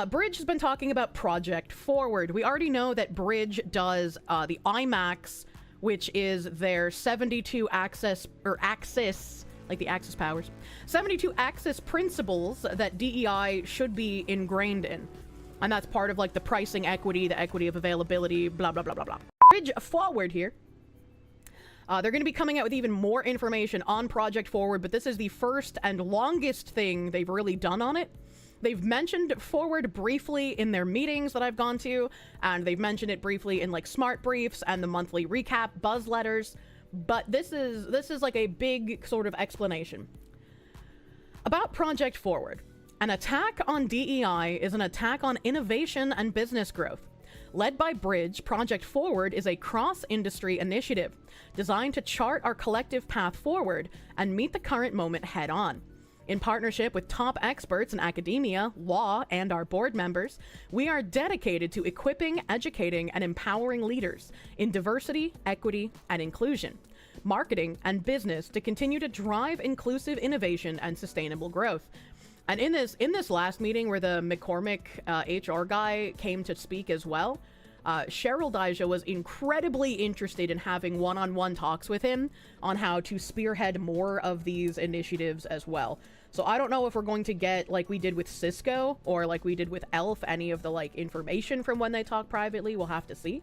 Bridge has been talking about Project Forward. We already know that Bridge does the IMAX, which is their 72 axis, like the Axis powers, 72 axis principles that DEI should be ingrained in. And that's part of like the pricing equity, the equity of availability, blah, blah, blah, blah, blah. Bridge Forward here. They're going to be coming out with even more information on Project Forward, but this is the first and longest thing they've really done on it. They've mentioned Forward briefly in their meetings that I've gone to, and they've mentioned it briefly in like smart briefs and the monthly recap buzz letters, but this is like a big sort of explanation. About Project Forward. An attack on DEI is an attack on innovation and business growth. Led by Bridge, Project Forward is a cross-industry initiative designed to chart our collective path forward and meet the current moment head-on. In partnership with top experts in academia, law, and our board members, we are dedicated to equipping, educating, and empowering leaders in diversity, equity, and inclusion, marketing, and business to continue to drive inclusive innovation and sustainable growth. And in this last meeting where the McCormick HR guy came to speak as well, Cheryl Dijja was incredibly interested in having one-on-one talks with him on how to spearhead more of these initiatives as well. So I don't know if we're going to get, like we did with Cisco, or like we did with ELF, any of the, like, information from when they talk privately. We'll have to see.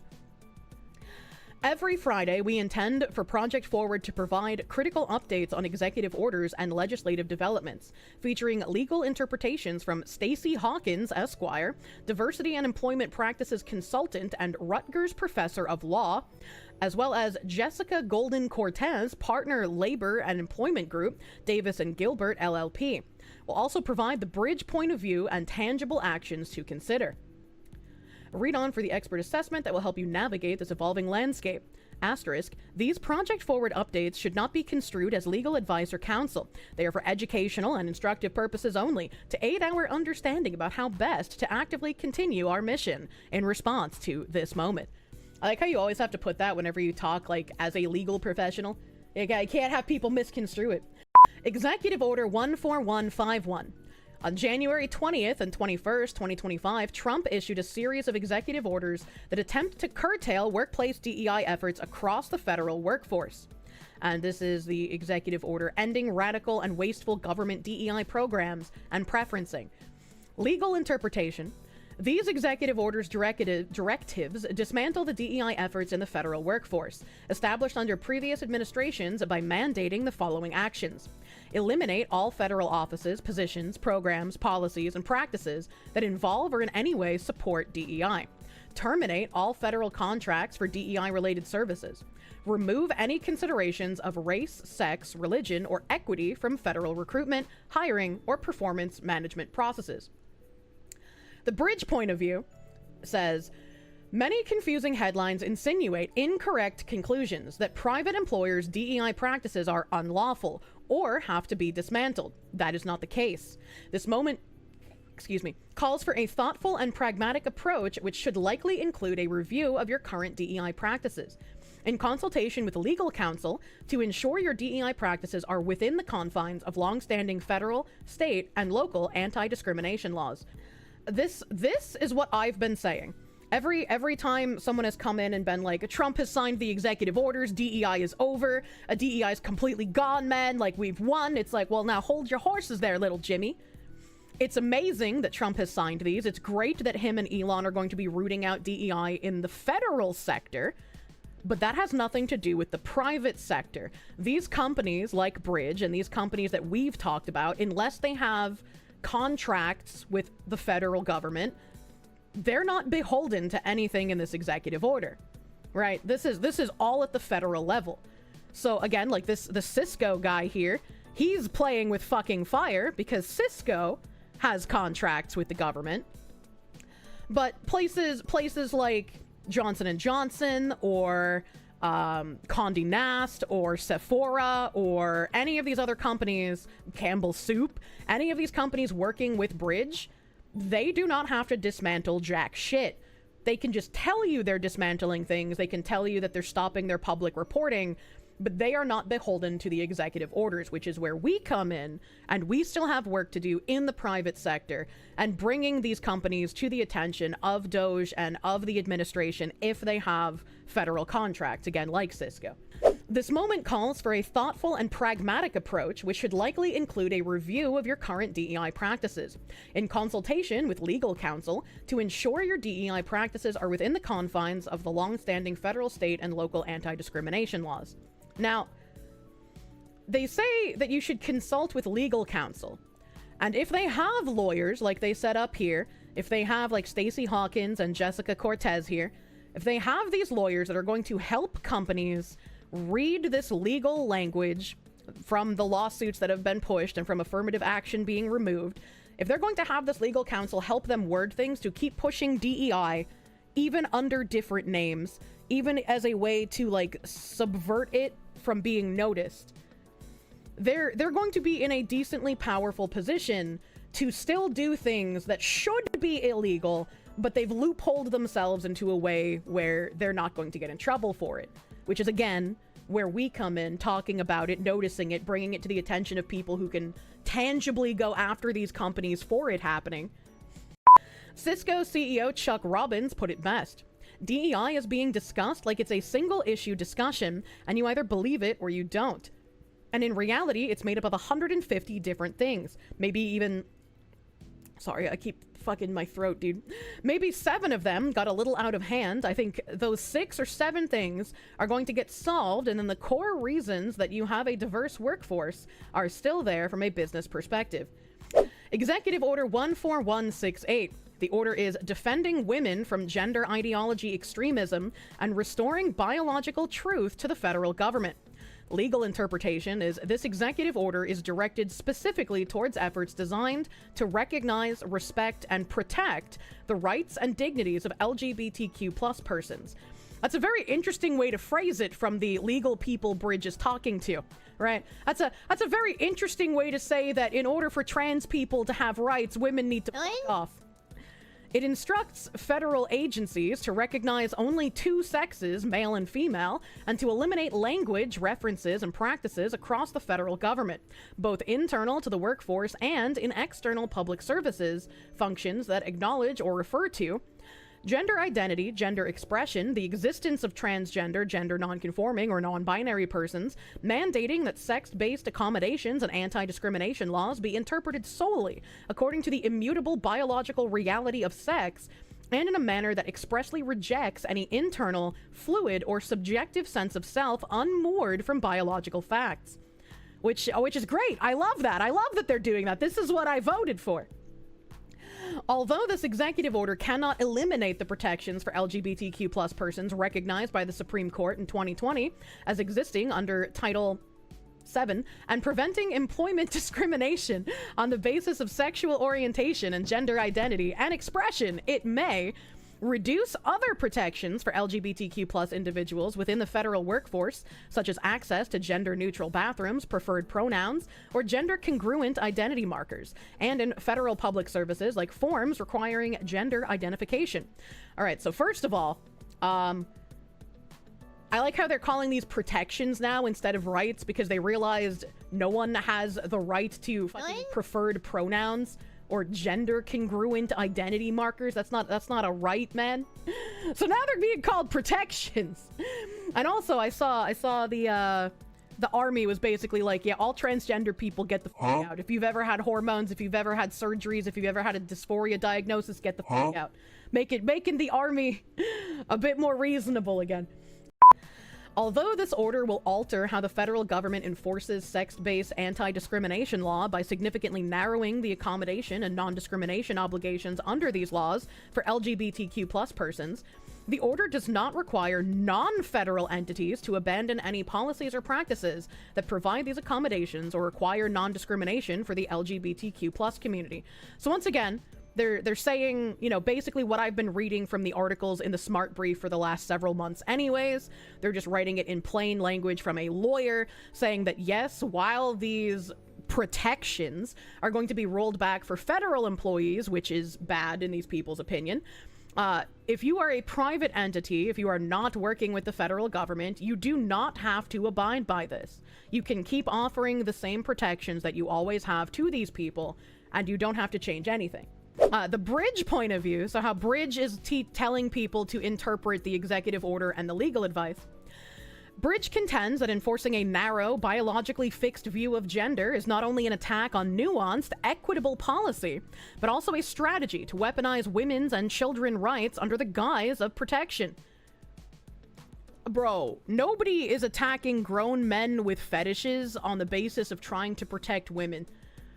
Every Friday, we intend for Project Forward to provide critical updates on executive orders and legislative developments, featuring legal interpretations from Stacey Hawkins, Esquire, diversity and employment practices consultant and Rutgers professor of law, as well as Jessica Golden Cortez, partner labor and employment group, Davis and Gilbert, LLP. We'll also provide the Bridge point of view and tangible actions to consider. Read on for the expert assessment that will help you navigate this evolving landscape. Asterisk, these Project Forward updates should not be construed as legal advice or counsel. They are for educational and instructive purposes only, to aid our understanding about how best to actively continue our mission in response to this moment. I like how you always have to put that whenever you talk, like, as a legal professional. You can't have people misconstrue it. Executive Order 14151. On January 20th and 21st, 2025, Trump issued a series of executive orders that attempt to curtail workplace DEI efforts across the federal workforce. And this is the executive order ending radical and wasteful government DEI programs and preferencing. Legal interpretation. These executive orders directives dismantle the DEI efforts in the federal workforce, established under previous administrations by mandating the following actions. Eliminate all federal offices, positions, programs, policies, and practices that involve or in any way support DEI. Terminate all federal contracts for DEI-related services. Remove any considerations of race, sex, religion, or equity from federal recruitment, hiring, or performance management processes. The Bridge point of view says, many confusing headlines insinuate incorrect conclusions that private employers' DEI practices are unlawful or have to be dismantled. That is not the case. This moment, calls for a thoughtful and pragmatic approach which should likely include a review of your current DEI practices, in consultation with legal counsel to ensure your DEI practices are within the confines of long-standing federal, state, and local anti-discrimination laws. This is what I've been saying. Every time someone has come in and been like, Trump has signed the executive orders, DEI is over, DEI is completely gone, man, like, we've won. It's like, well, now hold your horses there, little Jimmy. It's amazing that Trump has signed these. It's great that him and Elon are going to be rooting out DEI in the federal sector, but that has nothing to do with the private sector. These companies like Bridge and these companies that we've talked about, unless they have contracts with the federal government, they're not beholden to anything in this executive order, right? This is all at the federal level. So again, like the Cisco guy here, he's playing with fucking fire because Cisco has contracts with the government. But places like Johnson & Johnson or Condé Nast or Sephora or any of these other companies, Campbell Soup, any of these companies working with Bridge, they do not have to dismantle jack shit. They can just tell you they're dismantling things. They can tell you that they're stopping their public reporting, but they are not beholden to the executive orders, which is where we come in, and we still have work to do in the private sector and bringing these companies to the attention of Doge and of the administration if they have federal contracts, again, like Cisco. This moment calls for a thoughtful and pragmatic approach, which should likely include a review of your current DEI practices, in consultation with legal counsel, to ensure your DEI practices are within the confines of the long-standing federal, state, and local anti-discrimination laws. Now, they say that you should consult with legal counsel, and if they have lawyers, like they set up here, if they have like Stacey Hawkins and Jessica Cortez here, if they have these lawyers that are going to help companies read this legal language from the lawsuits that have been pushed and from affirmative action being removed, if they're going to have this legal counsel help them word things to keep pushing DEI, even under different names, even as a way to like subvert it from being noticed, they're going to be in a decently powerful position to still do things that should be illegal, but they've loopholed themselves into a way where they're not going to get in trouble for it. Which is, again, where we come in, talking about it, noticing it, bringing it to the attention of people who can tangibly go after these companies for it happening. Cisco CEO Chuck Robbins put it best. DEI is being discussed like it's a single-issue discussion, and you either believe it or you don't. And in reality, it's made up of 150 different things. Maybe even... Sorry, I keep fucking my throat, dude. Maybe 7 of them got a little out of hand. I think those 6 or 7 things are going to get solved, and then the core reasons that you have a diverse workforce are still there from a business perspective. Executive Order 14168. The order is defending women from gender ideology extremism and restoring biological truth to the federal government. Legal interpretation is this executive order is directed specifically towards efforts designed to recognize, respect, and protect the rights and dignities of LGBTQ+ persons. That's a very interesting way to phrase it from the legal people Bridge is talking to, right? That's a very interesting way to say that in order for trans people to have rights, women need to fuck off. It instructs federal agencies to recognize only 2 sexes, male and female, and to eliminate language, references, and practices across the federal government, both internal to the workforce and in external public services functions that acknowledge or refer to gender identity, gender expression, the existence of transgender, gender nonconforming, or non-binary persons, mandating that sex-based accommodations and anti-discrimination laws be interpreted solely according to the immutable biological reality of sex, and in a manner that expressly rejects any internal, fluid, or subjective sense of self unmoored from biological facts. Which is great. I love that. I love that they're doing that. This is what I voted for. Although this executive order cannot eliminate the protections for LGBTQ+ persons recognized by the Supreme Court in 2020 as existing under Title VII and preventing employment discrimination on the basis of sexual orientation and gender identity and expression, it may reduce other protections for LGBTQ+ individuals within the federal workforce, such as access to gender-neutral bathrooms, preferred pronouns, or gender-congruent identity markers, and in federal public services like forms requiring gender identification. All right, so first of all, I like how they're calling these protections now instead of rights, because they realized no one has the right to fucking preferred pronouns or gender congruent identity markers. That's not a right, man. So now they're being called protections. And also I saw the army was basically like, yeah, all transgender people get the fuck out. If you've ever had hormones, if you've ever had surgeries, if you've ever had a dysphoria diagnosis, get the fuck out. Making the army a bit more reasonable again. Although this order will alter how the federal government enforces sex-based anti-discrimination law by significantly narrowing the accommodation and non-discrimination obligations under these laws for LGBTQ+ persons, the order does not require non-federal entities to abandon any policies or practices that provide these accommodations or require non-discrimination for the LGBTQ+ community. So once again, they're saying, you know, basically what I've been reading from the articles in the Smart Brief for the last several months anyways. They're just writing it in plain language from a lawyer, saying that yes, while these protections are going to be rolled back for federal employees, which is bad in these people's opinion, If you are a private entity, if you are not working with the federal government, you do not have to abide by this. You can keep offering the same protections that you always have to these people, and you don't have to change anything. The Bridge point of view, so how Bridge is telling people to interpret the executive order and the legal advice. Bridge contends that enforcing a narrow, biologically fixed view of gender is not only an attack on nuanced, equitable policy, but also a strategy to weaponize women's and children's rights under the guise of protection. Bro, nobody is attacking grown men with fetishes on the basis of trying to protect women.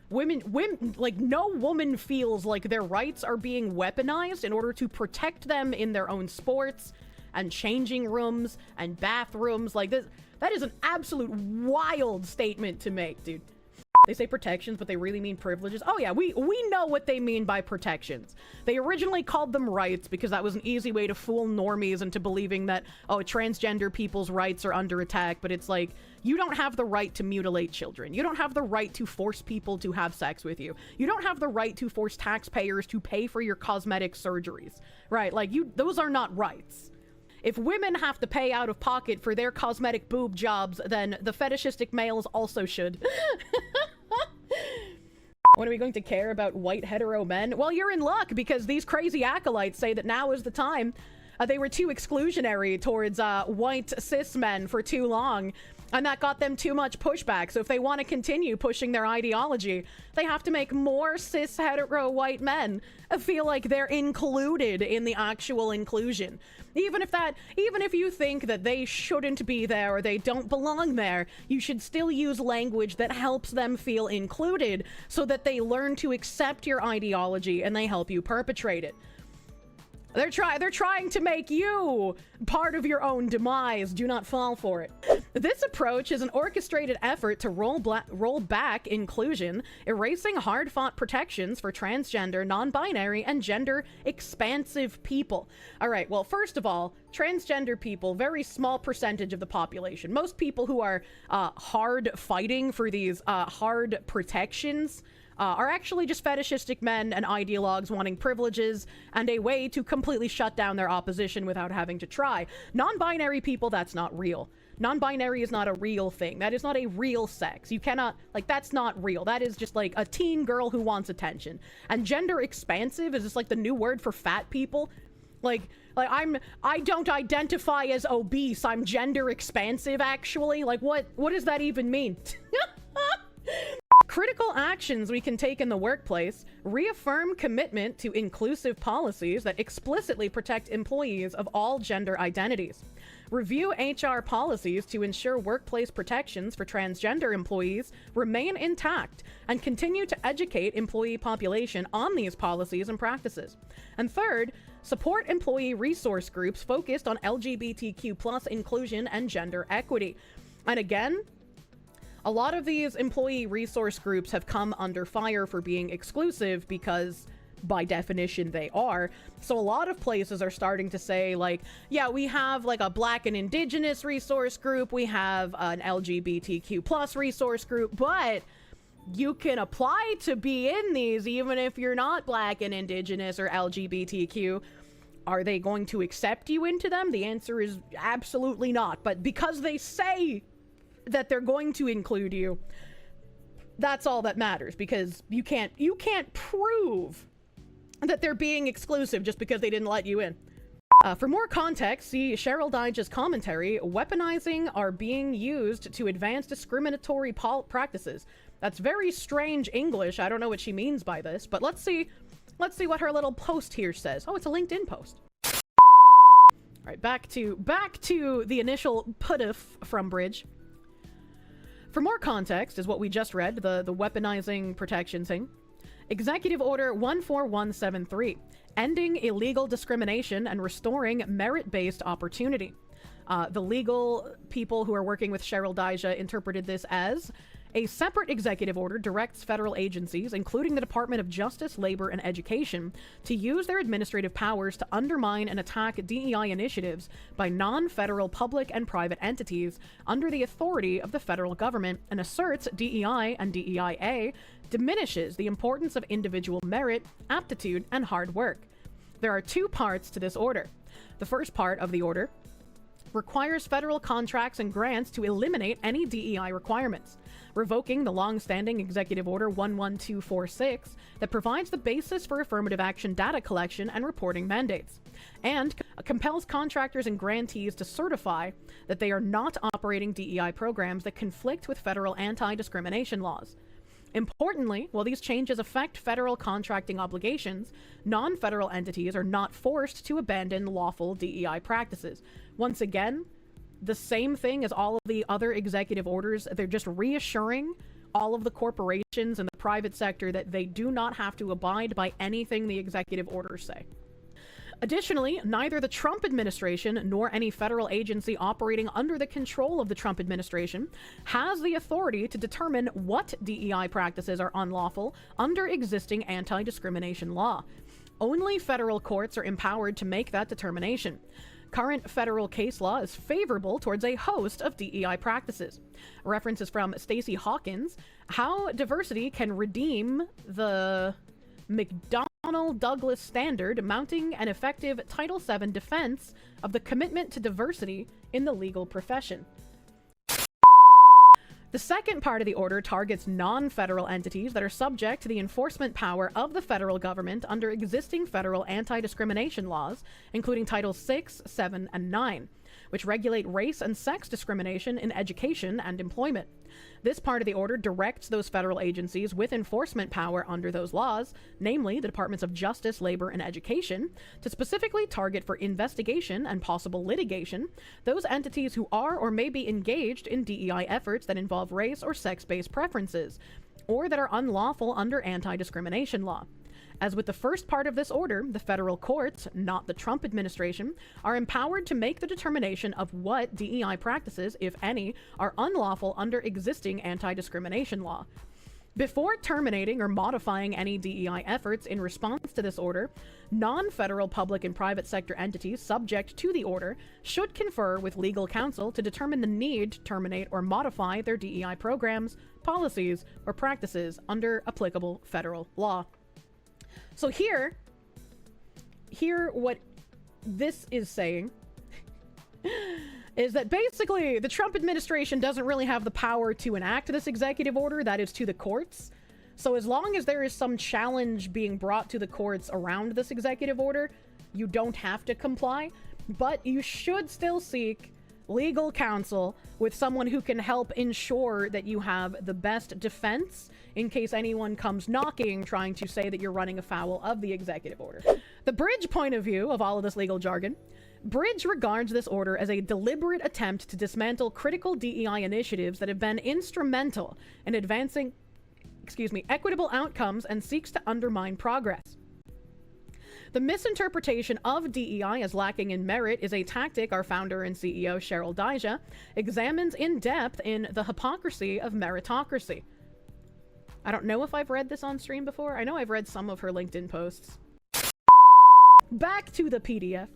Women, like, no woman feels like their rights are being weaponized in order to protect them in their own sports and changing rooms and bathrooms. Like, this, that is an absolute wild statement to make, dude. They say protections, but they really mean privileges. Oh yeah, we know what they mean by protections. They originally called them rights because that was an easy way to fool normies into believing that, oh, transgender people's rights are under attack, but it's like, you don't have the right to mutilate children. You don't have the right to force people to have sex with you. You don't have the right to force taxpayers to pay for your cosmetic surgeries, right? Like, those are not rights. If women have to pay out of pocket for their cosmetic boob jobs, then the fetishistic males also should. When are we going to care about white hetero men? Well, you're in luck, because these crazy acolytes say that now is the time. They were too exclusionary towards white cis men for too long, and that got them too much pushback. So if they want to continue pushing their ideology, they have to make more cis hetero white men feel like they're included in the actual inclusion. Even if you think that they shouldn't be there or they don't belong there, you should still use language that helps them feel included so that they learn to accept your ideology and they help you perpetrate it. They're trying to make you part of your own demise. Do not fall for it. This approach is an orchestrated effort to roll back inclusion, erasing hard-fought protections for transgender, non-binary, and gender-expansive people. All right, well, first of all, transgender people, very small percentage of the population. Most people who are hard fighting for these hard protections are actually just fetishistic men and ideologues wanting privileges and a way to completely shut down their opposition without having to try. Non-binary people, that's not real. Non-binary is not a real thing. That is not a real sex. You cannot, like, that's not real. That is just like a teen girl who wants attention. And gender expansive is just like the new word for fat people. Like I don't identify as obese. I'm gender expansive, actually. Like, what does that even mean? Critical actions we can take in the workplace: reaffirm commitment to inclusive policies that explicitly protect employees of all gender identities. Review HR policies to ensure workplace protections for transgender employees remain intact, and continue to educate employee population on these policies and practices. And third, support employee resource groups focused on LGBTQ+ inclusion and gender equity. And again, a lot of these employee resource groups have come under fire for being exclusive because, by definition, they are. So a lot of places are starting to say, like, yeah, we have like a Black and Indigenous resource group, we have an LGBTQ+ resource group, but you can apply to be in these even if you're not Black and Indigenous or LGBTQ. Are they going to accept you into them? The answer is absolutely not. But because they say that they're going to include you, that's all that matters, because you can't prove that they're being exclusive just because they didn't let you in. For more context, see Cheryl Dyge's commentary, "Weaponizing are being used to advance discriminatory practices." That's very strange English. I don't know what she means by this, but let's see what her little post here says. Oh, it's a LinkedIn post. All right, back to the initial put-if from Bridge. For more context, is what we just read, the weaponizing protection thing. Executive Order 14173, ending illegal discrimination and restoring merit-based opportunity. The legal people who are working with Cheryl Dyge interpreted this as: a separate executive order directs federal agencies, including the Department of Justice, Labor, and Education, to use their administrative powers to undermine and attack DEI initiatives by non-federal public and private entities under the authority of the federal government, and asserts DEI and DEIA diminishes the importance of individual merit, aptitude, and hard work. There are two parts to this order. The first part of the order requires federal contracts and grants to eliminate any DEI requirements, revoking the long-standing Executive Order 11246 that provides the basis for affirmative action data collection and reporting mandates, and compels contractors and grantees to certify that they are not operating DEI programs that conflict with federal anti-discrimination laws. Importantly, while these changes affect federal contracting obligations, non-federal entities are not forced to abandon lawful DEI practices. Once again, the same thing as all of the other executive orders. They're just reassuring all of the corporations and the private sector that they do not have to abide by anything the executive orders say. Additionally, neither the Trump administration nor any federal agency operating under the control of the Trump administration has the authority to determine what DEI practices are unlawful under existing anti-discrimination law. Only federal courts are empowered to make that determination. Current federal case law is favorable towards a host of DEI practices. References from Stacey Hawkins, How Diversity Can Redeem the McDonnell-Douglas Standard, Mounting an Effective Title VII Defense of the Commitment to Diversity in the Legal Profession. The second part of the order targets non-federal entities that are subject to the enforcement power of the federal government under existing federal anti-discrimination laws, including Titles 6, 7, and 9, which regulate race and sex discrimination in education and employment. This part of the order directs those federal agencies with enforcement power under those laws, namely the Departments of Justice, Labor, and Education, to specifically target for investigation and possible litigation those entities who are or may be engaged in DEI efforts that involve race or sex-based preferences, or that are unlawful under anti-discrimination law. As with the first part of this order, the federal courts, not the Trump administration, are empowered to make the determination of what DEI practices, if any, are unlawful under existing anti-discrimination law. Before terminating or modifying any DEI efforts in response to this order, non-federal public and private sector entities subject to the order should confer with legal counsel to determine the need to terminate or modify their DEI programs, policies, or practices under applicable federal law. So here what this is saying is that basically the Trump administration doesn't really have the power to enact this executive order. That is to the courts. So as long as there is some challenge being brought to the courts around this executive order, you don't have to comply, but you should still seek legal counsel with someone who can help ensure that you have the best defense in case anyone comes knocking trying to say that you're running afoul of the executive order. The Bridge point of view of all of this legal jargon: Bridge regards this order as a deliberate attempt to dismantle critical DEI initiatives that have been instrumental in advancing, equitable outcomes, and seeks to undermine progress. The misinterpretation of DEI as lacking in merit is a tactic our founder and CEO, Cheryl Daija, examines in depth in The Hypocrisy of Meritocracy. I don't know if I've read this on stream before. I know I've read some of her LinkedIn posts. Back to the PDF.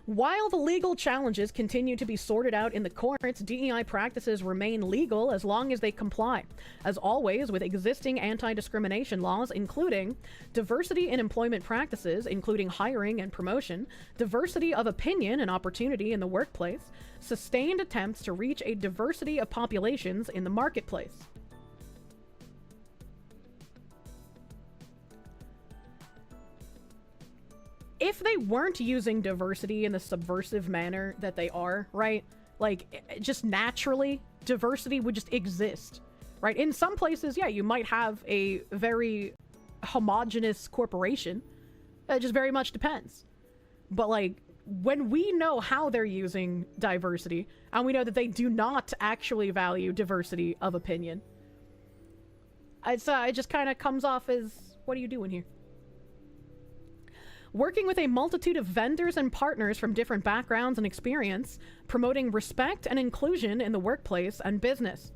While the legal challenges continue to be sorted out in the courts, DEI practices remain legal as long as they comply, as always, with existing anti-discrimination laws, including diversity in employment practices, including hiring and promotion, diversity of opinion and opportunity in the workplace, sustained attempts to reach a diversity of populations in the marketplace. If they weren't using diversity in the subversive manner that they are, right? Like, just naturally, diversity would just exist, right? In some places, yeah, you might have a very homogenous corporation. It just very much depends. But, like, when we know how they're using diversity, and we know that they do not actually value diversity of opinion, it just kind of comes off as, what are you doing here? Working with a multitude of vendors and partners from different backgrounds and experience, promoting respect and inclusion in the workplace and business.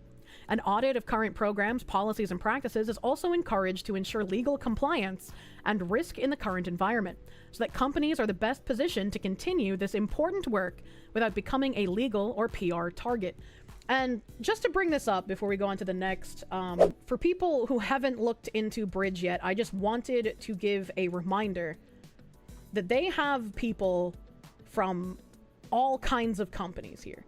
An audit of current programs, policies, and practices is also encouraged to ensure legal compliance and risk in the current environment, so that companies are the best positioned to continue this important work without becoming a legal or PR target. And just to bring this up before we go on to the next, for people who haven't looked into Bridge yet, I just wanted to give a reminder that they have people from all kinds of companies here.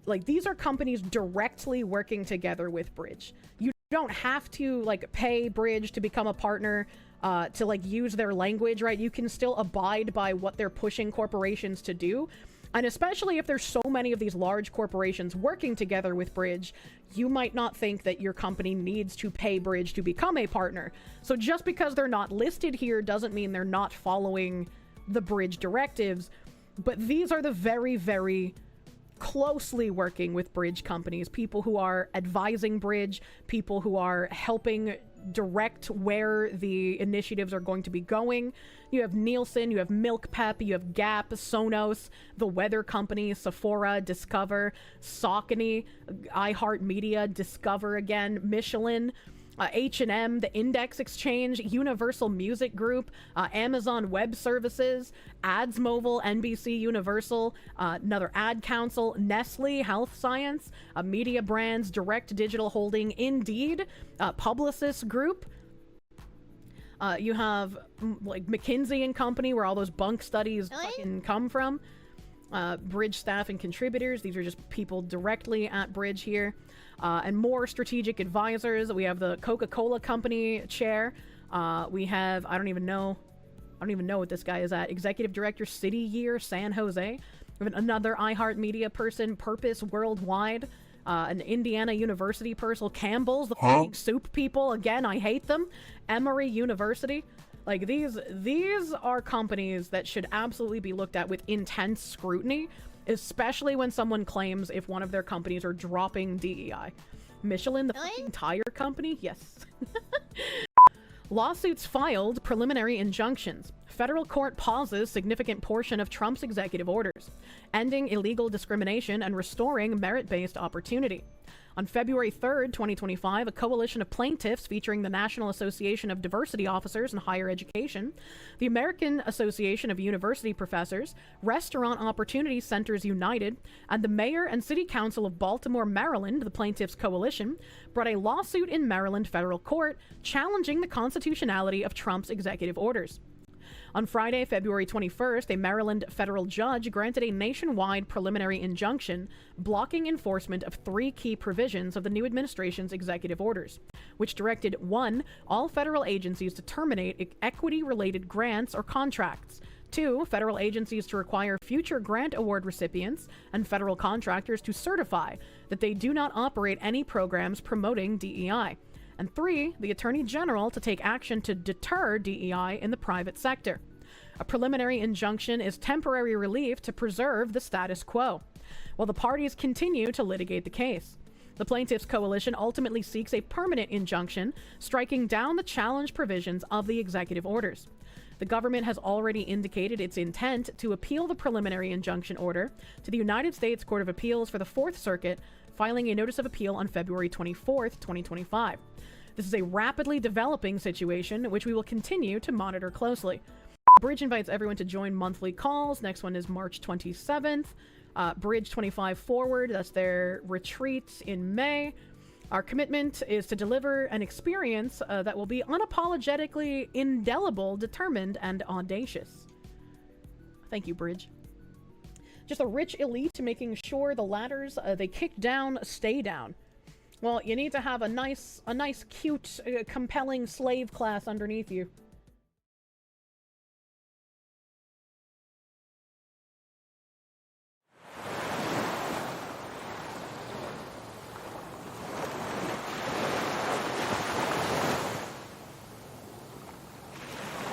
Like, these are companies directly working together with Bridge. You don't have to, like, pay Bridge to become a partner, to, like, use their language, right? You can still abide by what they're pushing corporations to do. And especially if there's so many of these large corporations working together with Bridge, you might not think that your company needs to pay Bridge to become a partner. So just because they're not listed here doesn't mean they're not following the Bridge directives. But these are the very, very closely working with Bridge companies, people who are advising Bridge, people who are helping direct where the initiatives are going to be going. You have Nielsen, you have Milk Pep, you have Gap, Sonos, the Weather Company, Sephora, Discover, Saucony, iHeartMedia, Discover again, Michelin, H&M, the Index Exchange, Universal Music Group, Amazon Web Services, AdsMobile, NBC Universal, another Ad Council, Nestle Health Science, Media Brands, Direct Digital Holding, Indeed, Publicis Group. You have like McKinsey and Company, where all those bunk studies fucking come from. Bridge staff and contributors. These are just people directly at Bridge here. And more strategic advisors. We have the Coca-Cola Company chair. We have, I don't even know what this guy is at. Executive Director, City Year, San Jose. We have another iHeartMedia person, Purpose Worldwide. An Indiana University person, Campbell's, the fucking soup people. Again, I hate them. Emory University. Like, these are companies that should absolutely be looked at with intense scrutiny, especially when someone claims if one of their companies are dropping DEI. Michelin, the fucking tire company? Yes. Lawsuits filed, preliminary injunctions. Federal court pauses significant portion of Trump's executive orders, ending illegal discrimination and restoring merit-based opportunity. On February 3rd, 2025, a coalition of plaintiffs featuring the National Association of Diversity Officers in Higher Education, the American Association of University Professors, Restaurant Opportunity Centers United, and the Mayor and City Council of Baltimore, Maryland, the plaintiffs' coalition, brought a lawsuit in Maryland federal court challenging the constitutionality of Trump's executive orders. On Friday, February 21st, a Maryland federal judge granted a nationwide preliminary injunction blocking enforcement of 3 key provisions of the new administration's executive orders, which directed 1. All federal agencies to terminate equity-related grants or contracts, 2. Federal agencies to require future grant award recipients and federal contractors to certify that they do not operate any programs promoting DEI, and 3. The Attorney General to take action to deter DEI in the private sector. A preliminary injunction is temporary relief to preserve the status quo, while the parties continue to litigate the case. The plaintiffs' coalition ultimately seeks a permanent injunction, striking down the challenge provisions of the executive orders. The government has already indicated its intent to appeal the preliminary injunction order to the United States Court of Appeals for the Fourth Circuit, filing a notice of appeal on February 24th, 2025. This is a rapidly developing situation, which we will continue to monitor closely. Bridge invites everyone to join monthly calls. Next one is March 27th. Bridge 25 Forward, that's their retreat in May. Our commitment is to deliver an experience that will be unapologetically indelible, determined, and audacious. Thank you, Bridge. Just a rich elite making sure the ladders they kick down stay down. Well, you need to have a nice, cute, compelling slave class underneath you.